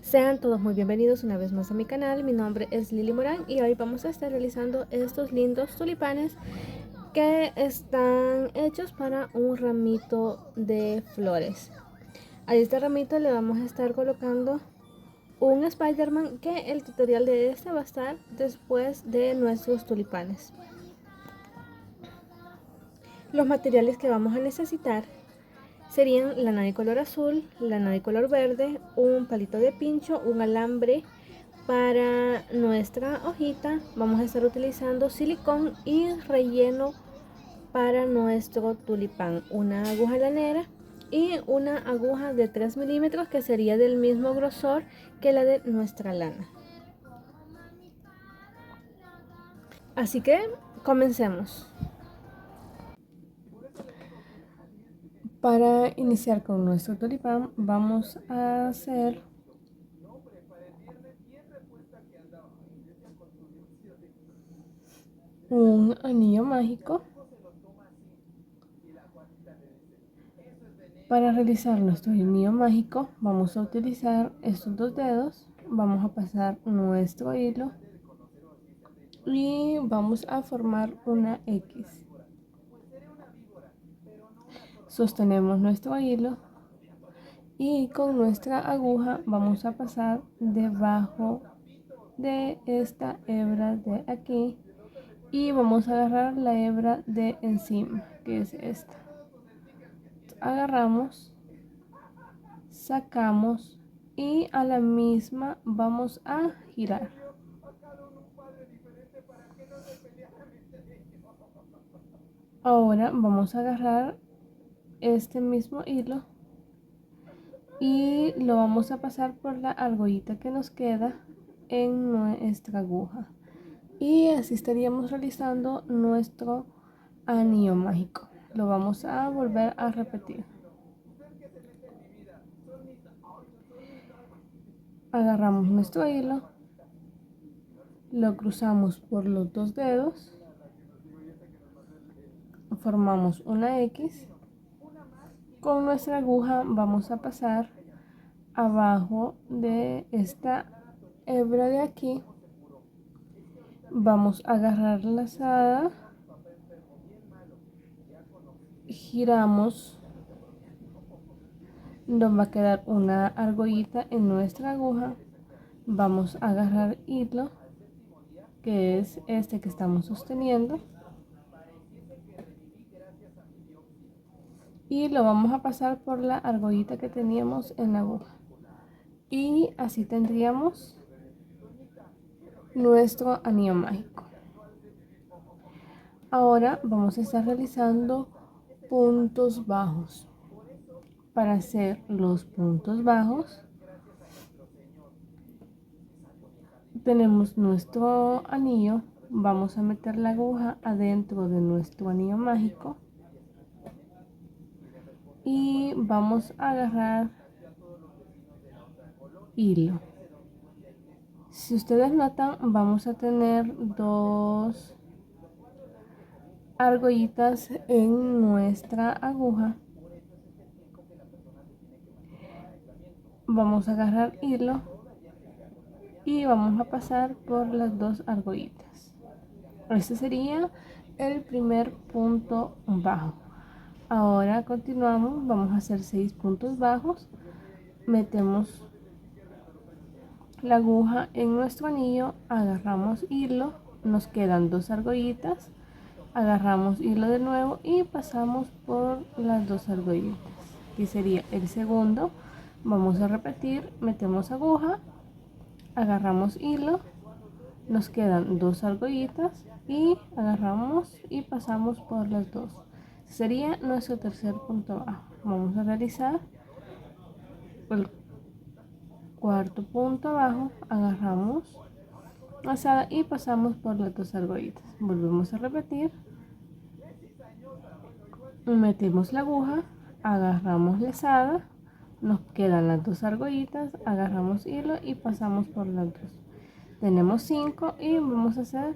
Sean todos muy bienvenidos una vez más a mi canal. Mi nombre es Lili Morán y hoy vamos a estar realizando estos lindos tulipanes que están hechos para un ramito de flores. A este ramito le vamos a estar colocando un Spiderman, que el tutorial de este va a estar después de nuestros tulipanes. Los materiales que vamos a necesitar serían lana de color azul, lana de color verde, un palito de pincho, un alambre para nuestra hojita. Vamos a estar utilizando silicón y relleno para nuestro tulipán, una aguja lanera y una aguja de 3 milímetros que sería del mismo grosor que la de nuestra lana. Así que comencemos. Para iniciar con nuestro tulipán vamos a hacer un anillo mágico. Para realizar nuestro anillo mágico vamos a utilizar estos dos dedos, vamos a pasar nuestro hilo y vamos a formar una X. Sostenemos nuestro hilo y con nuestra aguja vamos a pasar debajo de esta hebra de aquí y vamos a agarrar la hebra de encima, que es esta. Agarramos, sacamos y a la misma vamos a girar. Ahora vamos a agarrar este mismo hilo y lo vamos a pasar por la argollita que nos queda en nuestra aguja, y así estaríamos realizando nuestro anillo mágico. Lo vamos a volver a repetir. Agarramos nuestro hilo, lo cruzamos por los dos dedos, formamos una X. Con nuestra aguja vamos a pasar abajo de esta hebra de aquí, vamos a agarrar la lazada, giramos, nos va a quedar una argollita en nuestra aguja, vamos a agarrar hilo, que es este que estamos sosteniendo, y lo vamos a pasar por la argollita que teníamos en la aguja, y así tendríamos nuestro anillo mágico. Ahora vamos a estar realizando puntos bajos. Para hacer los puntos bajos tenemos nuestro anillo, vamos a meter la aguja adentro de nuestro anillo mágico y vamos a agarrar hilo. Si ustedes notan, vamos a tener dos argollitas en nuestra aguja. Vamos a agarrar hilo y vamos a pasar por las dos argollitas. Este sería el primer punto bajo. Ahora continuamos, vamos a hacer 6 puntos bajos. Metemos la aguja en nuestro anillo, agarramos hilo, nos quedan dos argollitas, agarramos hilo de nuevo y pasamos por las dos argollitas. Aquí sería el segundo. Vamos a repetir, metemos aguja, agarramos hilo, nos quedan dos argollitas y agarramos y pasamos por las dos. Sería nuestro tercer punto bajo. Vamos a realizar el cuarto punto bajo, agarramos lazada y pasamos por las dos argollitas. Volvemos a repetir, metemos la aguja, agarramos lazada, nos quedan las dos argollitas, agarramos hilo y pasamos por las dos. Tenemos 5 y vamos a hacer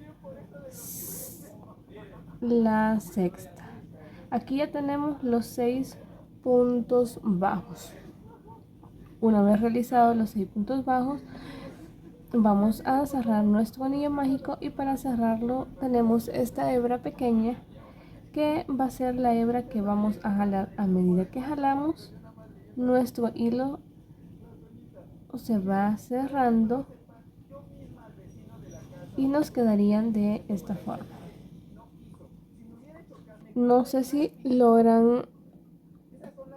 la sexta. Aquí ya tenemos los 6 puntos bajos. Una vez realizados los 6 puntos bajos, vamos a cerrar nuestro anillo mágico, y para cerrarlo tenemos esta hebra pequeña que va a ser la hebra que vamos a jalar. A medida que jalamos, nuestro hilo se va cerrando y nos quedarían de esta forma. No sé si logran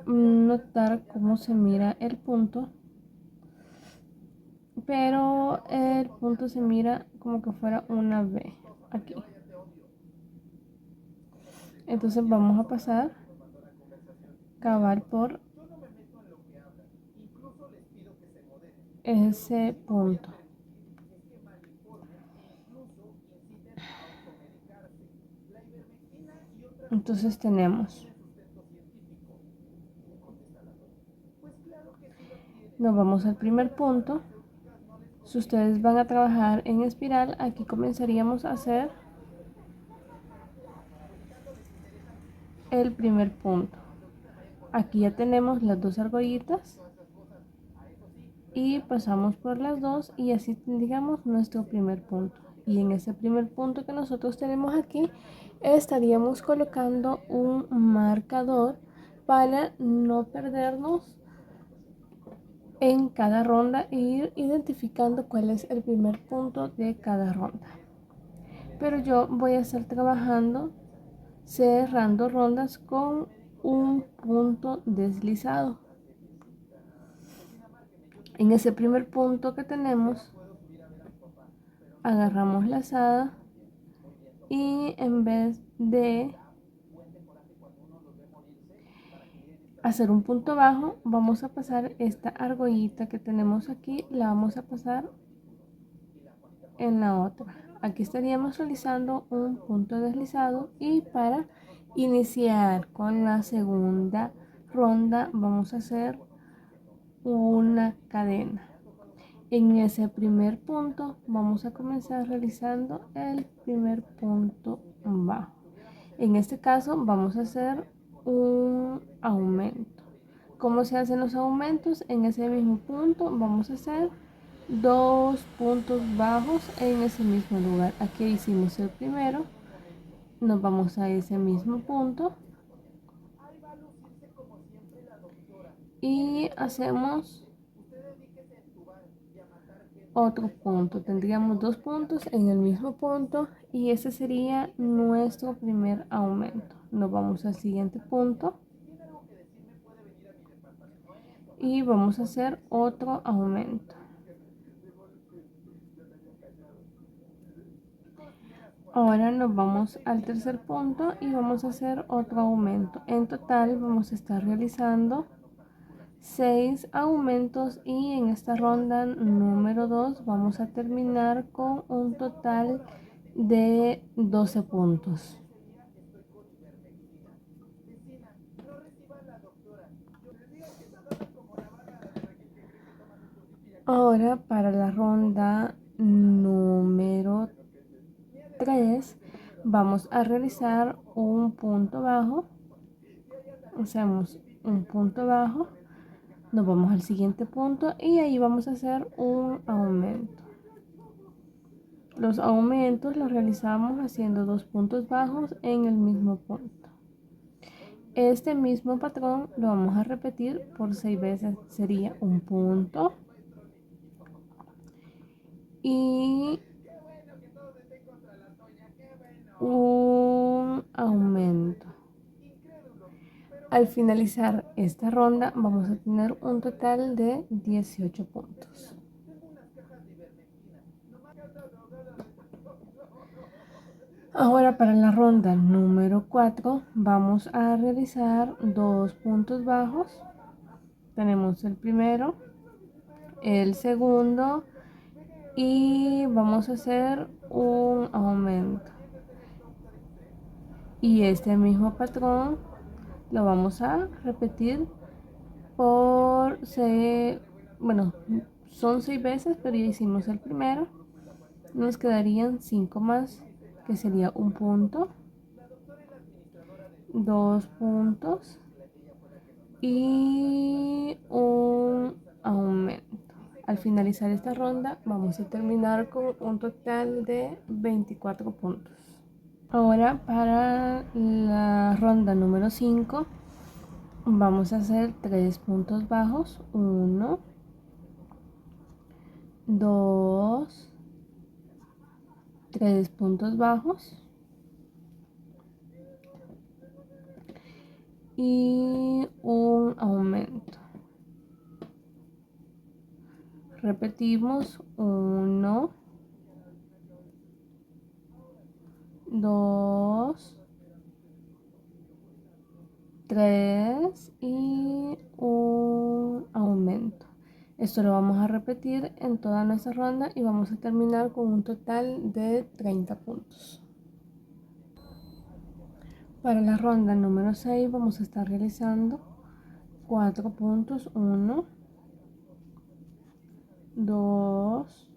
notar cómo se mira el punto, pero el punto se mira como que fuera una V aquí. Entonces vamos a pasar cabal por ese punto. Entonces nos vamos al primer punto. Si ustedes van a trabajar en espiral, aquí comenzaríamos a hacer el primer punto. Aquí ya tenemos las dos argollitas y pasamos por las dos, y así tendríamos nuestro primer punto. Y en ese primer punto que nosotros tenemos aquí, estaríamos colocando un marcador para no perdernos en cada ronda e ir identificando cuál es el primer punto de cada ronda. Pero yo voy a estar trabajando cerrando rondas con un punto deslizado. En ese primer punto que tenemos, agarramos la lazada y en vez de hacer un punto bajo, vamos a pasar esta argollita que tenemos aquí, la vamos a pasar en la otra. Aquí estaríamos realizando un punto deslizado, y para iniciar con la segunda ronda vamos a hacer una cadena. En ese primer punto vamos a comenzar realizando el primer punto bajo. En este caso vamos a hacer un aumento. ¿Cómo se hacen los aumentos? En ese mismo punto vamos a hacer 2 puntos bajos en ese mismo lugar. Aquí hicimos el primero, nos vamos a ese mismo punto y hacemos otro punto. Tendríamos 2 puntos en el mismo punto, y ese sería nuestro primer aumento. Nos vamos al siguiente punto y vamos a hacer otro aumento. Ahora nos vamos al tercer punto y vamos a hacer otro aumento. En total vamos a estar realizando 6 aumentos, y en esta ronda número 2 vamos a terminar con un total de 12 puntos. Ahora para la ronda número 3 vamos a realizar un punto bajo. Hacemos un punto bajo, nos vamos al siguiente punto y ahí vamos a hacer un aumento. Los aumentos los realizamos haciendo 2 puntos bajos en el mismo punto. Este mismo patrón lo vamos a repetir por 6 veces. Sería un punto y un aumento. Al finalizar esta ronda vamos a tener un total de 18 puntos. Ahora para la ronda número 4 vamos a realizar 2 puntos bajos. Tenemos el primero, el segundo, y vamos a hacer un aumento. Y este mismo patrón lo vamos a repetir por bueno, son 6 veces, pero ya hicimos el primero. Nos quedarían 5 más, que sería un punto, 2 puntos y un aumento. Al finalizar esta ronda vamos a terminar con un total de 24 puntos. Ahora para la ronda número 5 vamos a hacer 3 puntos bajos, 1, 2, 3 puntos bajos y un aumento. Repetimos 1, 2, 3 y un aumento. Esto lo vamos a repetir en toda nuestra ronda y vamos a terminar con un total de 30 puntos. Para la ronda número 6 vamos a estar realizando 4 puntos, 1, 2,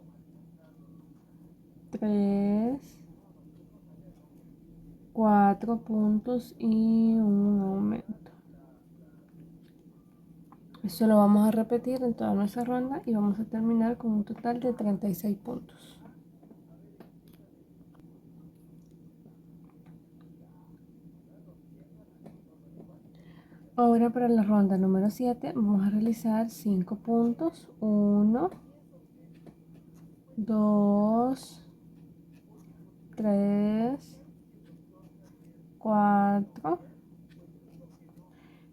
3, 4 puntos y un aumento. Esto lo vamos a repetir en toda nuestra ronda y vamos a terminar con un total de 36 puntos. Ahora para la ronda número 7 vamos a realizar 5 puntos, 1, 2, 3, 4,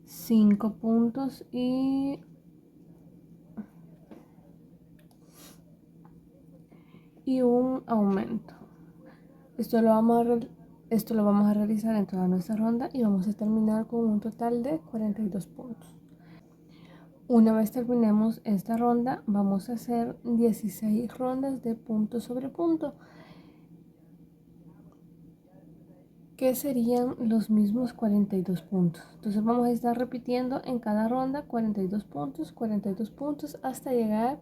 5 puntos y un aumento. Esto lo vamos a realizar en toda nuestra ronda y vamos a terminar con un total de 42 puntos. Una vez terminemos esta ronda, vamos a hacer 16 rondas de punto sobre punto, que serían los mismos 42 puntos. Entonces vamos a estar repitiendo en cada ronda 42 puntos hasta llegar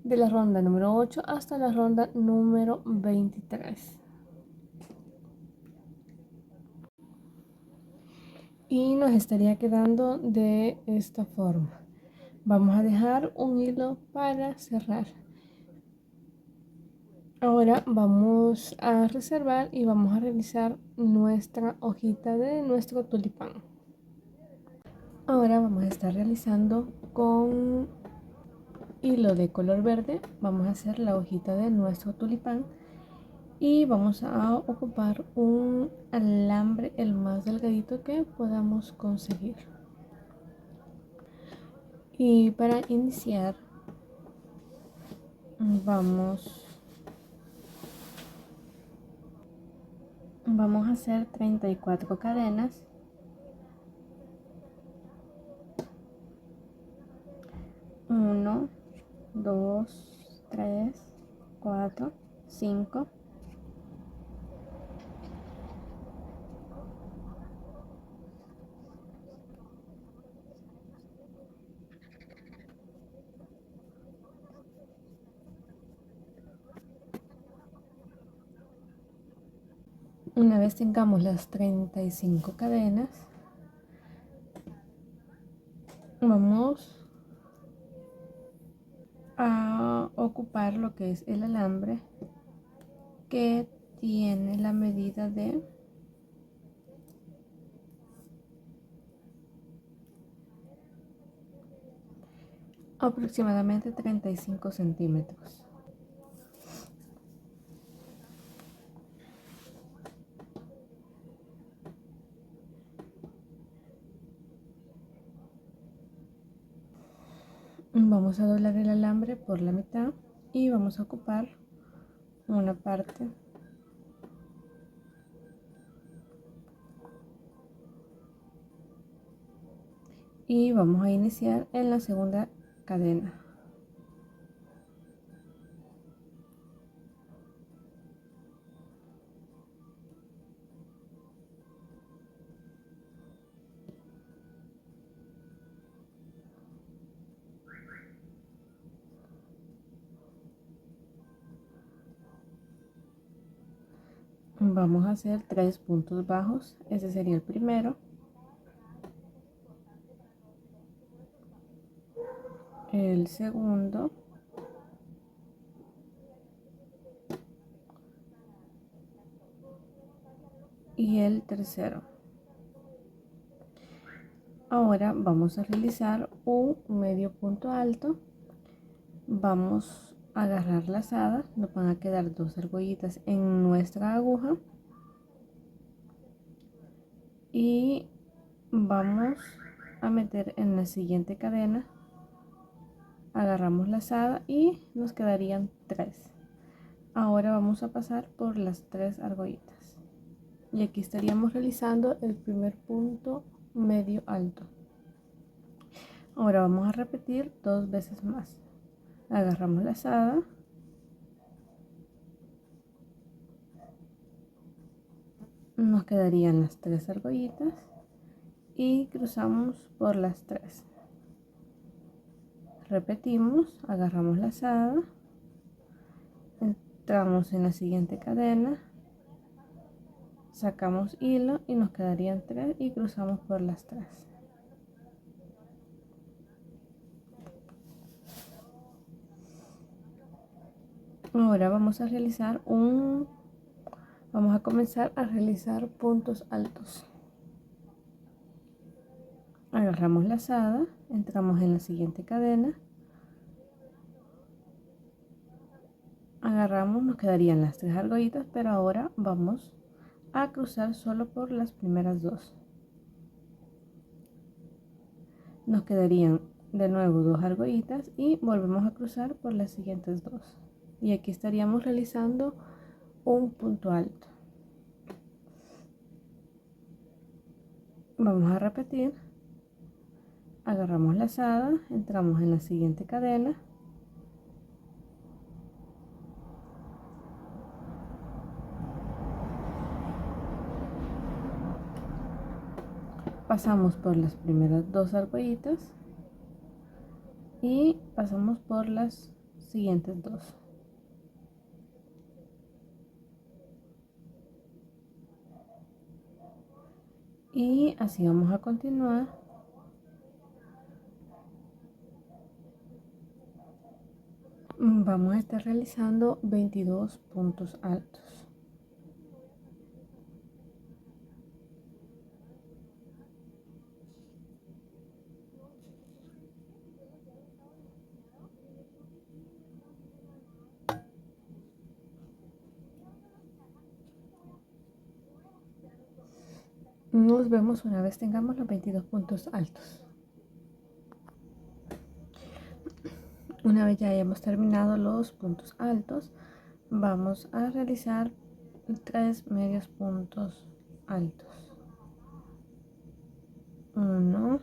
de la ronda número 8 hasta la ronda número 23. Y nos estaría quedando de esta forma. Vamos a dejar un hilo para cerrar. Ahora vamos a reservar y vamos a realizar nuestra hojita de nuestro tulipán. Ahora vamos a estar realizando con hilo de color verde. Vamos a hacer la hojita de nuestro tulipán y vamos a ocupar un alambre el más delgadito que podamos conseguir. Y para iniciar vamos a hacer 34 cadenas. 1, 2, 3, 4, 5. Una vez tengamos las 35 cadenas, vamos a ocupar lo que es el alambre, que tiene la medida de aproximadamente 35 centímetros. Vamos a doblar el alambre por la mitad y vamos a ocupar una parte y vamos a iniciar en la segunda cadena. Vamos a hacer 3 puntos bajos, ese sería el primero, el segundo y el tercero. Ahora vamos a realizar un medio punto alto. Vamos a agarrar lazada, nos van a quedar 2 argollitas en nuestra aguja y vamos a meter en la siguiente cadena, agarramos lazada y nos quedarían 3. Ahora vamos a pasar por las 3 argollitas y aquí estaríamos realizando el primer punto medio alto. Ahora vamos a repetir 2 veces más, agarramos lazada, nos quedarían las 3 argollitas y cruzamos por las 3. Repetimos, agarramos lazada, entramos en la siguiente cadena, sacamos hilo y nos quedarían 3 y cruzamos por las 3. Ahora vamos a comenzar a realizar puntos altos. Agarramos lazada, entramos en la siguiente cadena, agarramos, nos quedarían las 3 argollitas, pero ahora vamos a cruzar solo por las primeras 2. Nos quedarían de nuevo 2 argollitas y volvemos a cruzar por las siguientes 2. Y aquí estaríamos realizando un punto alto. Vamos a repetir, agarramos lazada, entramos en la siguiente cadena, pasamos por las primeras 2 argollitas y pasamos por las siguientes 2. Y así vamos a continuar. Vamos a estar realizando 22 puntos altos. Nos vemos una vez tengamos los 22 puntos altos. Una vez ya hayamos terminado los puntos altos, vamos a realizar 3 medios puntos altos. 1,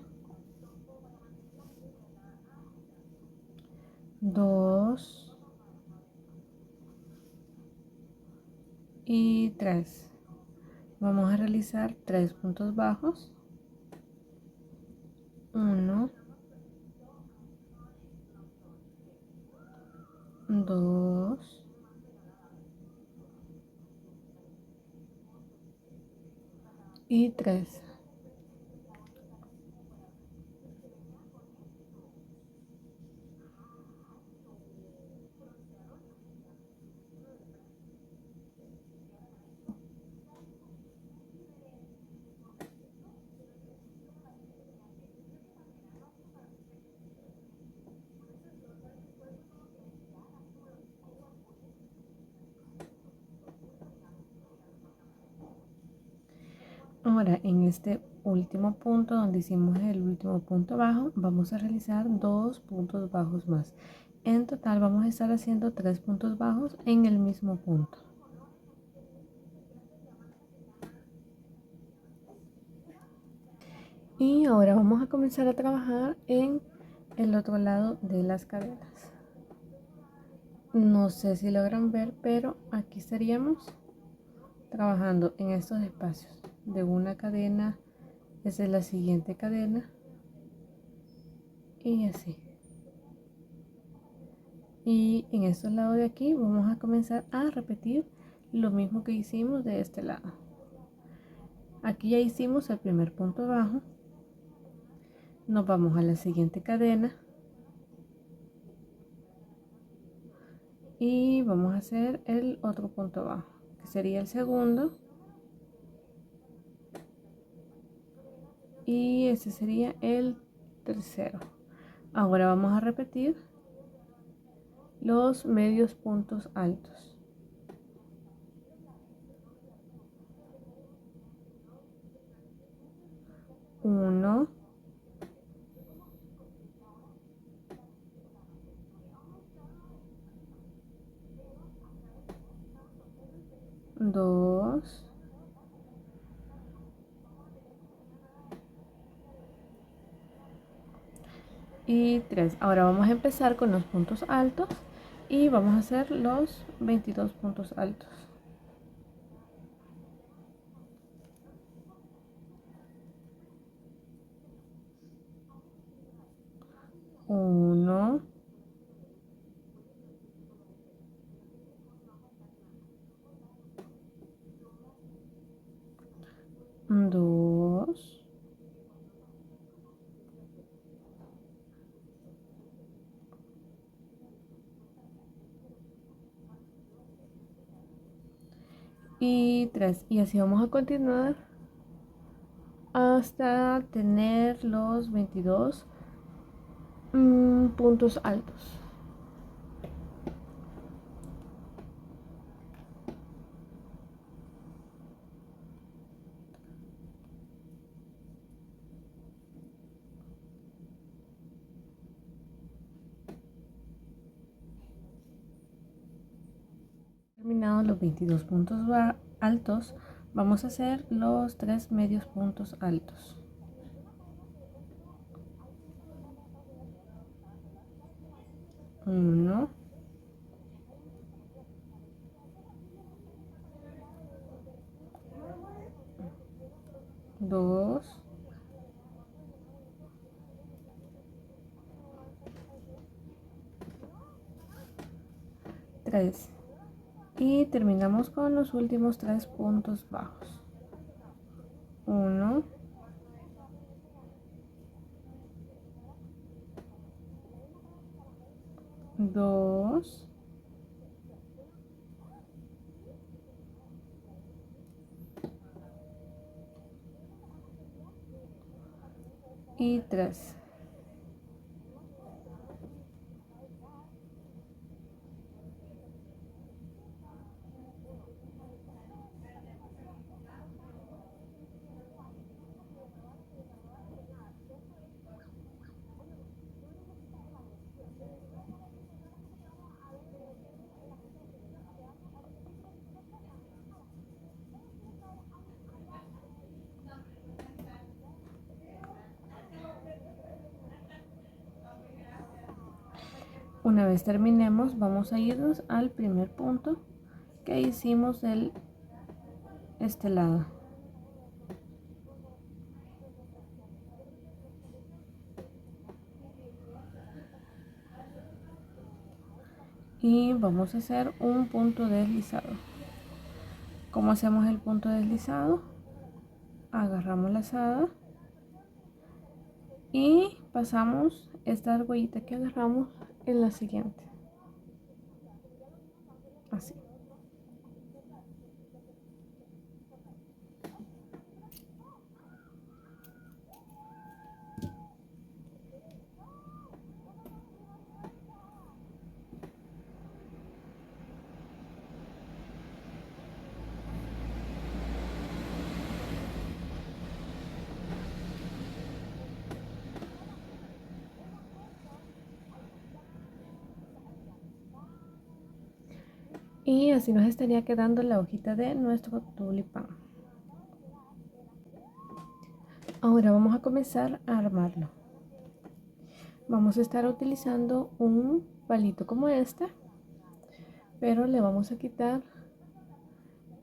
2 y 3. Vamos a realizar 3 puntos bajos. 1, 2 y 3. Ahora en este último punto donde hicimos el último punto bajo, vamos a realizar 2 puntos bajos más. En total vamos a estar haciendo 3 puntos bajos en el mismo punto. Y ahora vamos a comenzar a trabajar en el otro lado de las cadenas. No sé si logran ver, pero aquí estaríamos trabajando en estos espacios de una cadena. Esa es la siguiente cadena y así. Y en estos lados de aquí vamos a comenzar a repetir lo mismo que hicimos de este lado. Aquí ya hicimos el primer punto bajo, nos vamos a la siguiente cadena, y vamos a hacer el otro punto bajo, que sería el segundo, y este sería el tercero. Ahora vamos a repetir los medios puntos altos. 1, 2, y 3. Ahora vamos a empezar con los puntos altos y vamos a hacer los 22 puntos altos. 1, 2, 3. Y así vamos a continuar hasta tener los 22 puntos altos. Terminados los 22 puntos altos, vamos a hacer los 3 medios puntos altos. 1, 2, 3. Y terminamos con los últimos 3 puntos bajos. 1, 2, y 3. Una vez terminemos, vamos a irnos al primer punto que hicimos de este lado. Y vamos a hacer un punto deslizado. ¿Cómo hacemos el punto deslizado? Agarramos la lazada y pasamos esta argollita que agarramos en la siguiente, así. Y así nos estaría quedando la hojita de nuestro tulipán. Ahora vamos a comenzar a armarlo. Vamos a estar utilizando un palito como este, pero le vamos a quitar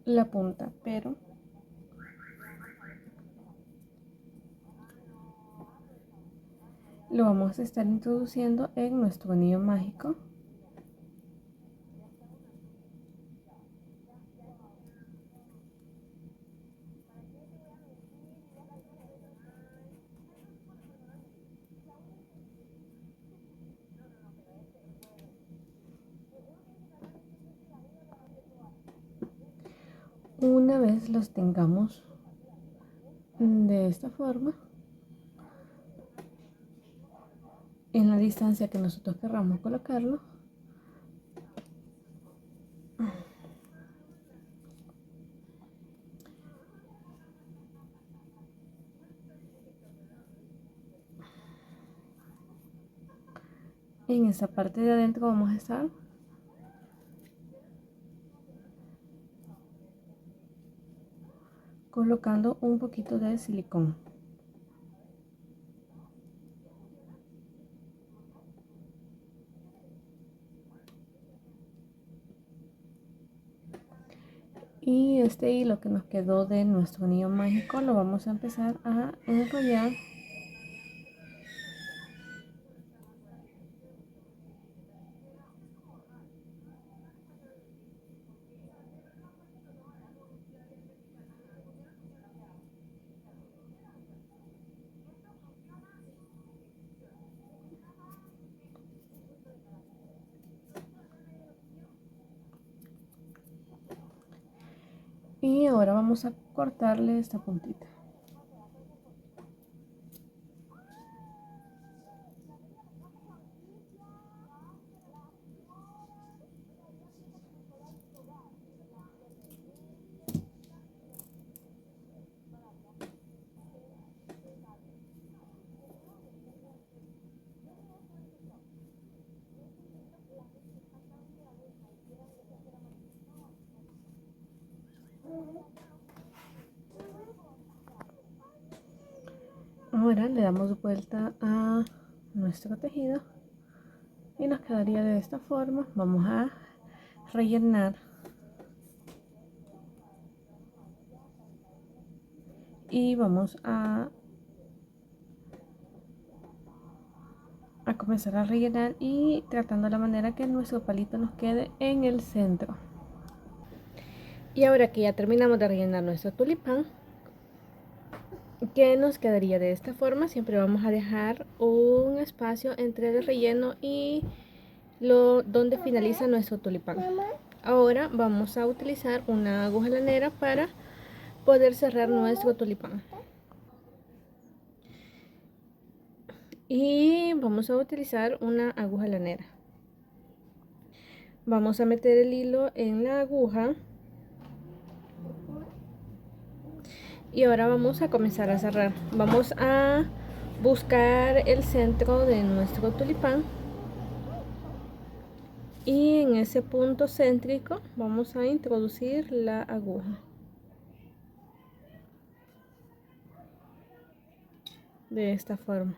la punta, pero lo vamos a estar introduciendo en nuestro anillo mágico. Una vez los tengamos de esta forma, en la distancia que nosotros querramos colocarlo, en esta parte de adentro vamos a estar colocando un poquito de silicón. Y este hilo que nos quedó de nuestro anillo mágico lo vamos a empezar a enrollar y ahora vamos a cortarle esta puntita. Ahora le damos vuelta a nuestro tejido y nos quedaría de esta forma. Vamos a rellenar y vamos a comenzar a rellenar y tratando la manera que nuestro palito nos quede en el centro. Y ahora que ya terminamos de rellenar nuestro tulipán, que nos quedaría de esta forma, siempre vamos a dejar un espacio entre el relleno y donde finaliza nuestro tulipán. Ahora vamos a utilizar una aguja lanera para poder cerrar nuestro tulipán. Y vamos a utilizar una aguja lanera. Vamos a meter el hilo en la aguja. Y ahora vamos a comenzar a cerrar. Vamos a buscar el centro de nuestro tulipán. Y en ese punto céntrico vamos a introducir la aguja. De esta forma.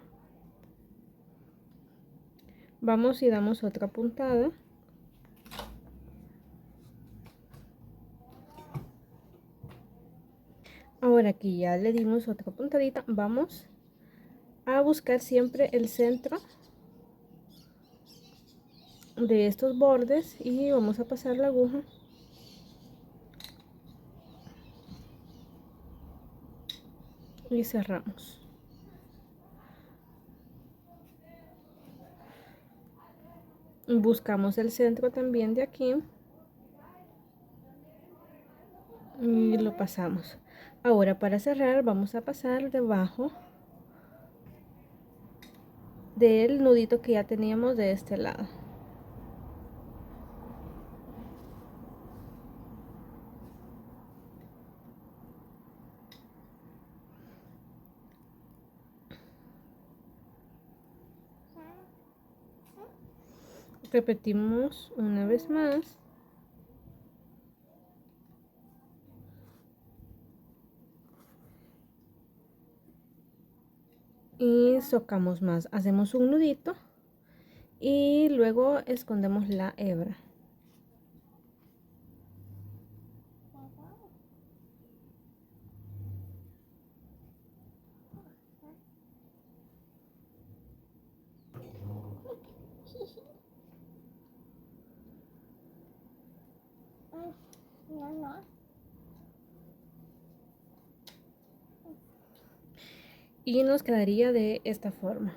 Vamos y damos otra puntada. Ahora que ya le dimos otra puntadita, vamos a buscar siempre el centro de estos bordes y vamos a pasar la aguja y cerramos. Buscamos el centro también de aquí y lo pasamos. Ahora para cerrar vamos a pasar debajo del nudito que ya teníamos de este lado. Repetimos una vez más. Y socamos más. Hacemos un nudito y luego escondemos la hebra. Y nos quedaría de esta forma.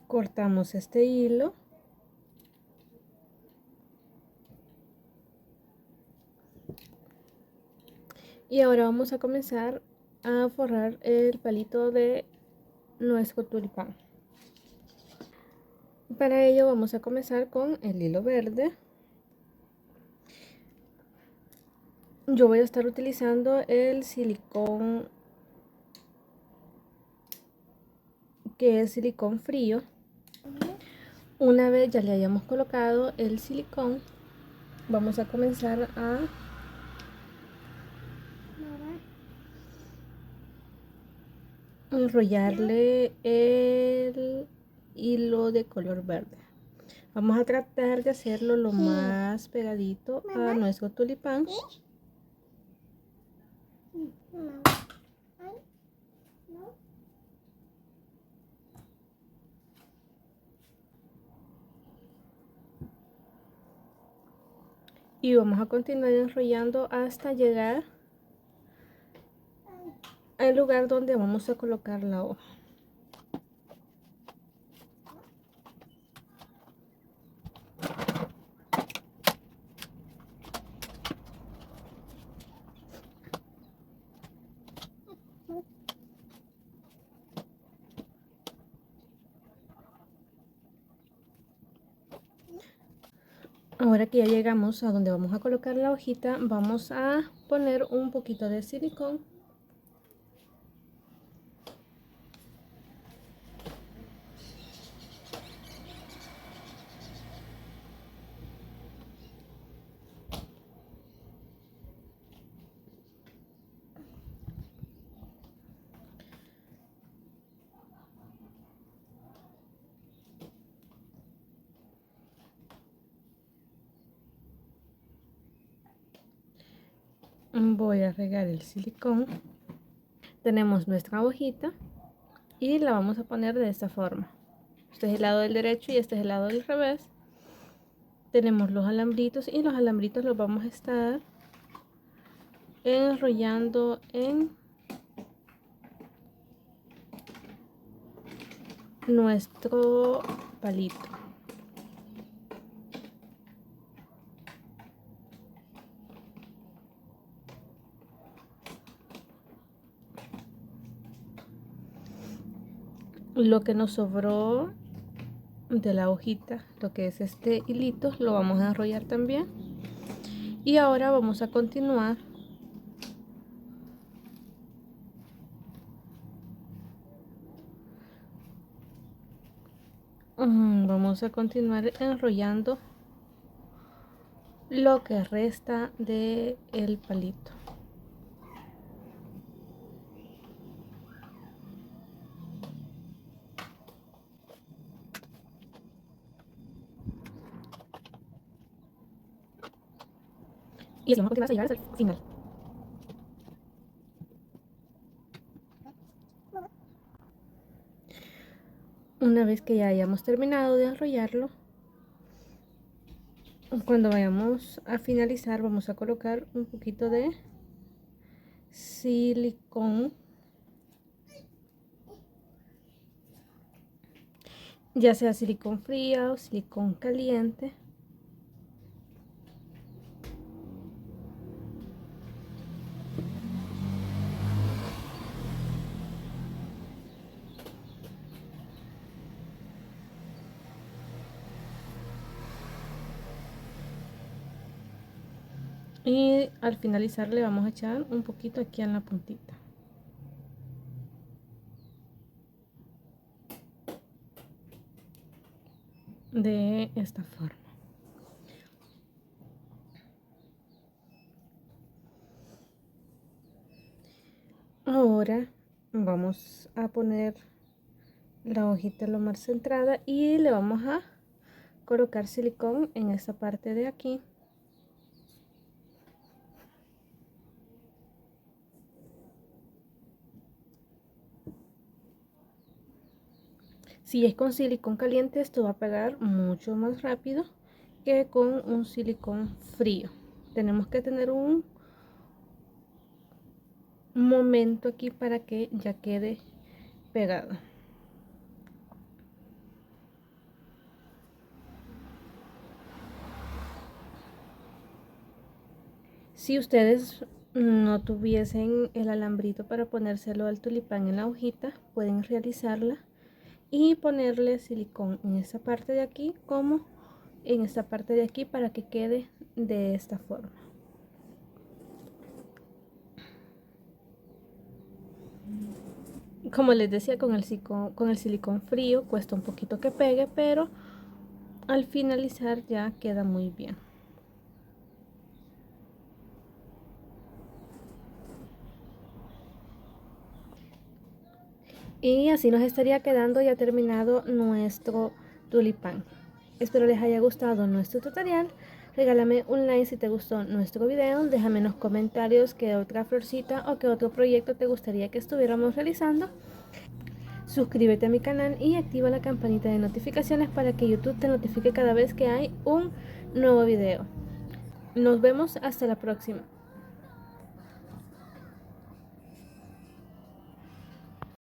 Cortamos este hilo Y ahora vamos a comenzar a forrar el palito de nuestro tulipán. Para ello vamos a comenzar con el hilo verde. Yo voy a estar utilizando el silicón, que es silicón frío. Una vez ya le hayamos colocado el silicón, vamos a comenzar a enrollarle el hilo de color verde. Vamos a tratar de hacerlo lo más pegadito a nuestro tulipán. Y vamos a continuar enrollando hasta llegar al lugar donde vamos a colocar la hoja. Ahora que ya llegamos a donde vamos a colocar la hojita, vamos a poner un poquito de silicón. Voy a regar el silicón. Tenemos nuestra hojita y la vamos a poner de esta forma. Este es el lado del derecho y este es el lado del revés. Tenemos los alambritos y los alambritos los vamos a estar enrollando en nuestro palito. Lo que nos sobró de la hojita, lo que es este hilito, lo vamos a enrollar también. Y ahora vamos a continuar enrollando lo que resta de el palito. Y así vamos a continuar hasta llegar hasta el final. Una vez que ya hayamos terminado de enrollarlo, cuando vayamos a finalizar vamos a colocar un poquito de silicón, ya sea silicón frío o silicón caliente. Y al finalizar le vamos a echar un poquito aquí en la puntita. De esta forma. Ahora vamos a poner la hojita lo más centrada y le vamos a colocar silicón en esta parte de aquí. Si es con silicón caliente, esto va a pegar mucho más rápido que con un silicón frío. Tenemos que tener un momento aquí para que ya quede pegado. Si ustedes no tuviesen el alambrito para ponérselo al tulipán en la hojita, pueden realizarla y ponerle silicón en esta parte de aquí como en esta parte de aquí para que quede de esta forma. Como les decía, con el silicón frío cuesta un poquito que pegue, pero al finalizar ya queda muy bien. Y así nos estaría quedando ya terminado nuestro tulipán. Espero les haya gustado nuestro tutorial. Regálame un like si te gustó nuestro video. Déjame en los comentarios qué otra florcita o qué otro proyecto te gustaría que estuviéramos realizando. Suscríbete a mi canal y activa la campanita de notificaciones para que YouTube te notifique cada vez que hay un nuevo video. Nos vemos hasta la próxima.